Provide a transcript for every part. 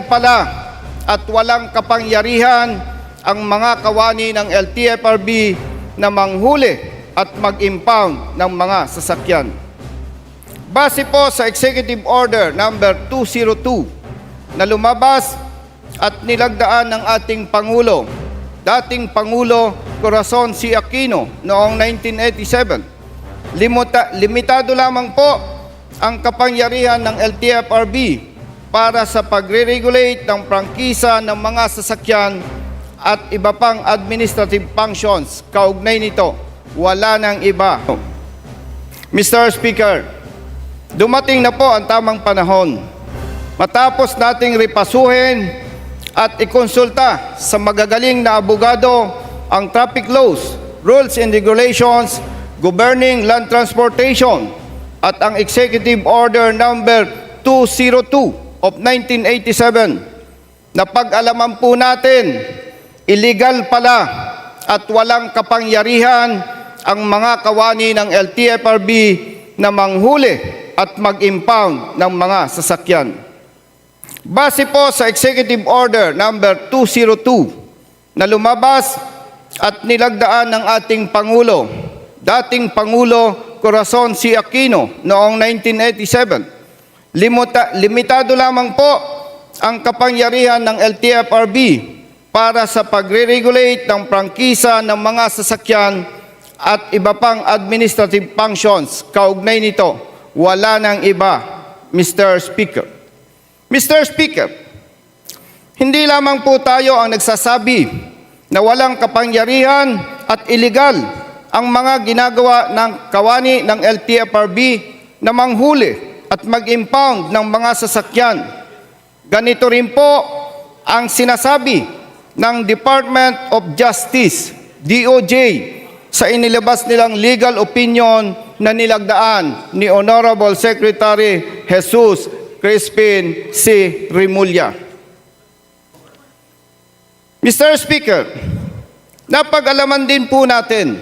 pala at walang kapangyarihan ang mga kawani ng LTFRB na manghuli at mag-impound ng mga sasakyan. Base po sa Executive Order number 202 na lumabas at nilagdaan ng ating Pangulo, dating Pangulo Corazon C. Aquino noong 1987, limitado lamang po ang kapangyarihan ng LTFRB para sa pagre-regulate ng prangkisa ng mga sasakyan at iba pang administrative functions kaugnay nito. Wala nang iba. Mr. Speaker, dumating na po ang tamang panahon. Matapos nating ripasuhin at ikonsulta sa magagaling na abogado ang traffic laws, rules and regulations governing land transportation at ang Executive Order number 202 of 1987, na pag-alaman po natin, illegal pala at walang kapangyarihan ang mga kawani ng LTFRB na manghuli at mag-impound ng mga sasakyan. Base po sa Executive Order number 202 na lumabas at nilagdaan ng ating Pangulo, dating Pangulo Corazon C. Aquino noong 1987, limitado lamang po ang kapangyarihan ng LTFRB para sa pagre-regulate ng prangkisa ng mga sasakyan at iba pang administrative functions kaugnay nito. Wala nang iba, Mr. Speaker. Mr. Speaker, hindi lamang po tayo ang nagsasabi na walang kapangyarihan at iligal ang mga ginagawa ng kawani ng LTFRB na manghuli at mag-impound ng mga sasakyan. Ganito rin po ang sinasabi ng Department of Justice, DOJ, sa inilabas nilang legal opinion na nilagdaan ni Honorable Secretary Jesus Crispin C. Remulla. Mr. Speaker, napag-alaman din po natin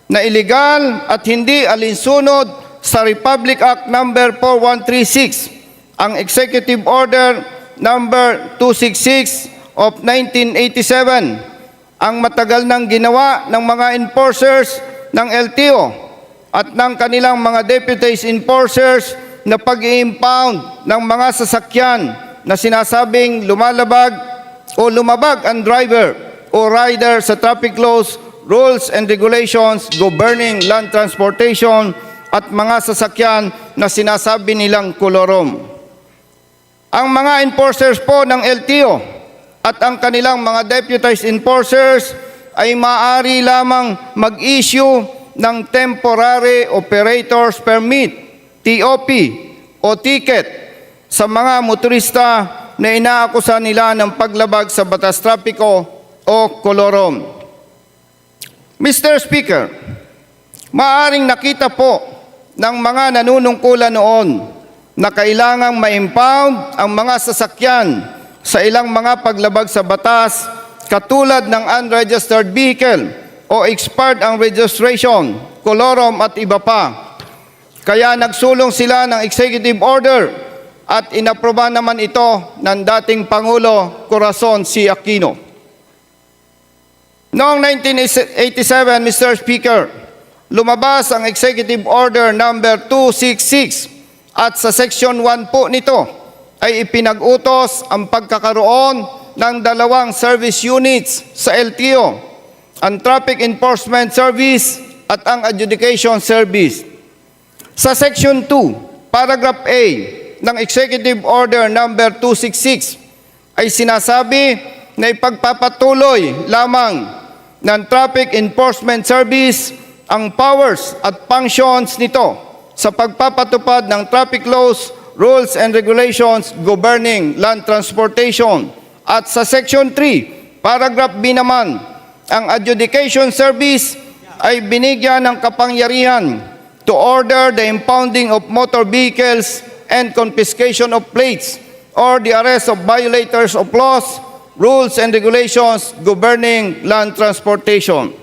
na iligal at hindi alinsunod sa Republic Act number 4136, ang Executive Order number 266 of 1987, ang matagal nang ginawa ng mga enforcers ng LTO at ng kanilang mga deputies enforcers na pag-i-impound ng mga sasakyan na sinasabing lumabag ang driver o rider sa traffic laws, rules and regulations governing land transportation at mga sasakyan na sinasabi nilang kolorom. Ang mga enforcers po ng LTO at ang kanilang mga deputized enforcers ay maaari lamang mag-issue ng Temporary Operators Permit, TOP, o ticket sa mga motorista na inaakusa nila ng paglabag sa batas trapiko o kolorom. Mr. Speaker, maaaring nakita po ng mga nanunungkulan noon na kailangang ma-impound ang mga sasakyan sa ilang mga paglabag sa batas katulad ng unregistered vehicle o expired ang registration, kolorom at iba pa. Kaya nagsulong sila ng executive order at inaproba naman ito ng dating Pangulo Corazon C. Aquino. Noong 1987, Mr. Speaker, lumabas ang Executive Order number 266 at sa Section 1 po nito ay ipinag-utos ang pagkakaroon ng dalawang service units sa LTO, ang Traffic Enforcement Service at ang Adjudication Service. Sa Section 2, Paragraph A ng Executive Order number 266 ay sinasabi na ipagpapatuloy lamang ng Traffic Enforcement Service ang powers at functions nito sa pagpapatupad ng traffic laws, rules and regulations governing land transportation. At sa Section 3, Paragraph B naman, ang Adjudication Service ay binigyan ng kapangyarihan to order the impounding of motor vehicles and confiscation of plates or the arrest of violators of laws, rules and regulations governing land transportation.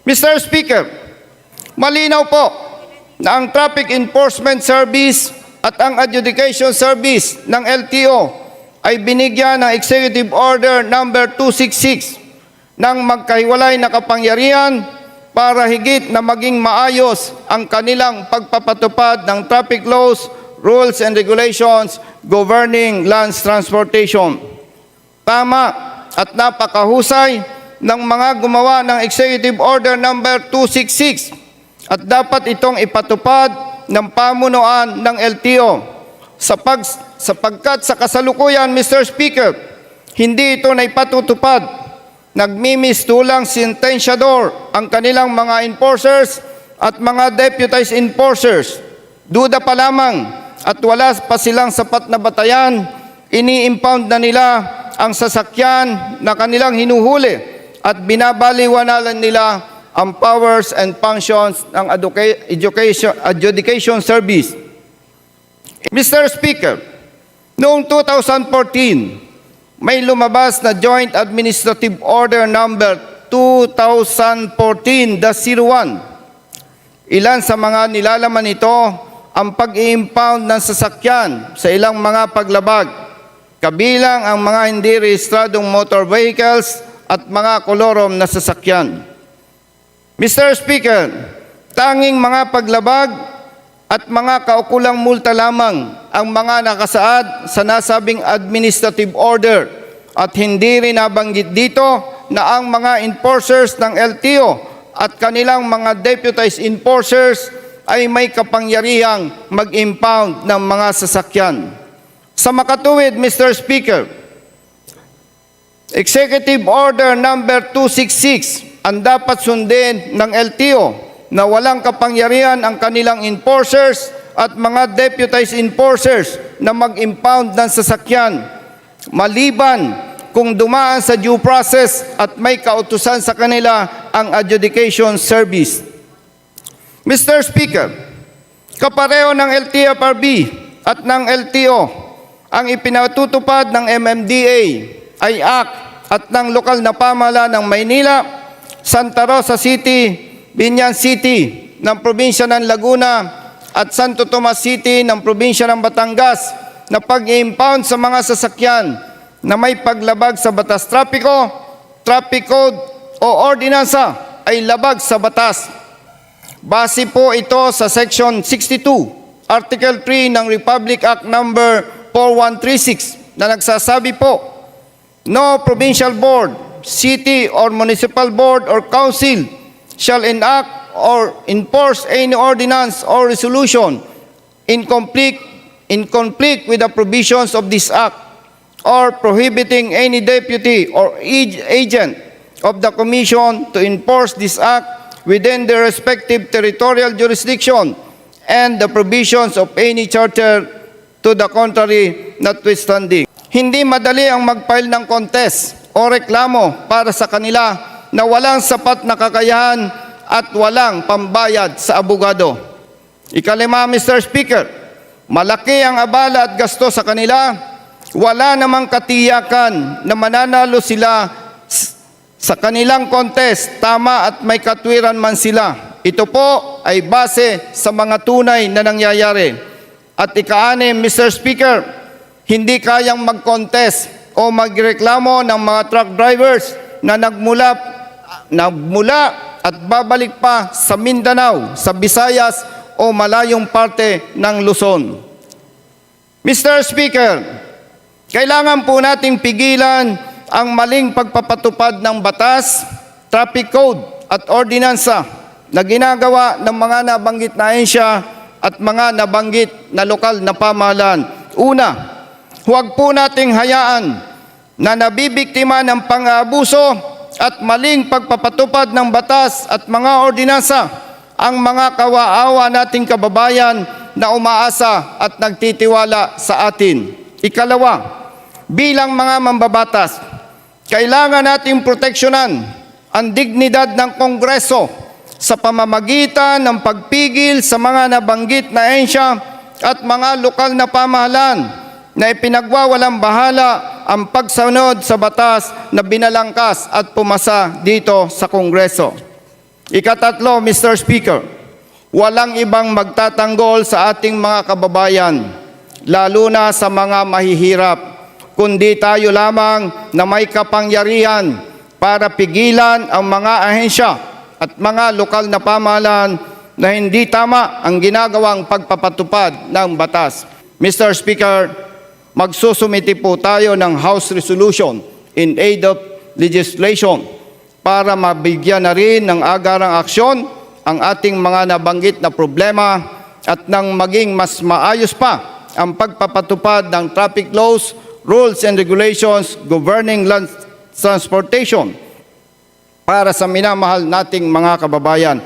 Mr. Speaker, malinaw po na ang Traffic Enforcement Service at ang Adjudication Service ng LTO ay binigyan ng Executive Order number 266 ng magkahiwalay na kapangyarihan para higit na maging maayos ang kanilang pagpapatupad ng traffic laws, rules and regulations governing land transportation. Tama at napakahusay ng mga gumawa ng Executive Order number 266 at dapat itong ipatupad ng pamunuan ng LTO sapagkat sa kasalukuyan, Mr. Speaker, hindi ito naipatutupad. Nagmimistulang sentensyador ang kanilang mga enforcers at mga deputized enforcers. Duda pa lamang at wala pa silang sapat na batayan, ini-impound na nila ang sasakyan na kanilang hinuhuli at binabaliwanalan nila ang powers and functions ng adjudication service. Mr. Speaker, noong 2014, may lumabas na Joint Administrative Order number 2014-01. Ilan sa mga nilalaman nito ang pag-i-impound ng sasakyan sa ilang mga paglabag, kabilang ang mga hindi rehistradong motor vehicles at mga kolorom na sasakyan. Mr. Speaker, tanging mga paglabag at mga kaukulang multa lamang ang mga nakasaad sa nasabing administrative order at hindi rin nabanggit dito na ang mga enforcers ng LTO at kanilang mga deputized enforcers ay may kapangyarihang mag-impound ng mga sasakyan. Sa makatuwid, Mr. Speaker, Executive Order number 266 ang dapat sundin ng LTO na walang kapangyarihan ang kanilang enforcers at mga deputized enforcers na mag-impound ng sasakyan, maliban kung dumaan sa due process at may kautusan sa kanila ang adjudication service. Mr. Speaker, kapareho ng LTFRB at ng LTO ang ipinatutupad ng MMDA ay Act at ng lokal na pamahalaan ng Maynila, Santa Rosa City, Binyan City ng probinsya ng Laguna at Santo Tomas City ng probinsya ng Batangas na pag-impound sa mga sasakyan na may paglabag sa batas trapiko, traffic code o ordinansa ay labag sa batas. Base po ito sa Section 62, Article 3 ng Republic Act number 4136 na nagsasabi po, no provincial board, city or municipal board or council shall enact or enforce any ordinance or resolution in conflict with the provisions of this act or prohibiting any deputy or agent of the commission to enforce this act within their respective territorial jurisdiction and the provisions of any charter to the contrary notwithstanding. Hindi madali ang mag-file ng contest o reklamo para sa kanila na walang sapat na kakayahan at walang pambayad sa abogado. Ikalima, Mr. Speaker, malaki ang abala at gasto sa kanila, wala namang katiyakan na mananalo sila sa kanilang contest, tama at may katwiran man sila. Ito po ay base sa mga tunay na nangyayari. At ika-anim, Mr. Speaker, hindi kayang mag-contest o magreklamo ng mga truck drivers na nagmula at babalik pa sa Mindanao, sa Visayas o malayong parte ng Luzon. Mr. Speaker, kailangan po nating pigilan ang maling pagpapatupad ng batas, traffic code at ordinansa na ginagawa ng mga nabanggit na ahensya at mga nabanggit na lokal na pamahalaan. Una, huwag po nating hayaan na nabibiktima ng pang-aabuso at maling pagpapatupad ng batas at mga ordinansa ang mga kawaawa nating kababayan na umaasa at nagtitiwala sa atin. Ikalawa, bilang mga mambabatas, kailangan nating proteksyonan ang dignidad ng Kongreso sa pamamagitan ng pagpigil sa mga nabanggit na ahensya at mga lokal na pamahalaan na ipinagwawalang bahala ang pagsunod sa batas na binalangkas at pumasa dito sa Kongreso. Ikatatlo, Mr. Speaker, walang ibang magtatanggol sa ating mga kababayan, lalo na sa mga mahihirap. kundi tayo lamang na may kapangyarihan para pigilan ang mga ahensya at mga lokal na pamahalaan na hindi tama ang ginagawang pagpapatupad ng batas. Mr. Speaker, magsusumiti po tayo ng House Resolution in aid of legislation para mabigyan na rin ng agarang aksyon ang ating mga nabanggit na problema at nang maging mas maayos pa ang pagpapatupad ng traffic laws, rules and regulations governing land transportation para sa minamahal nating mga kababayan.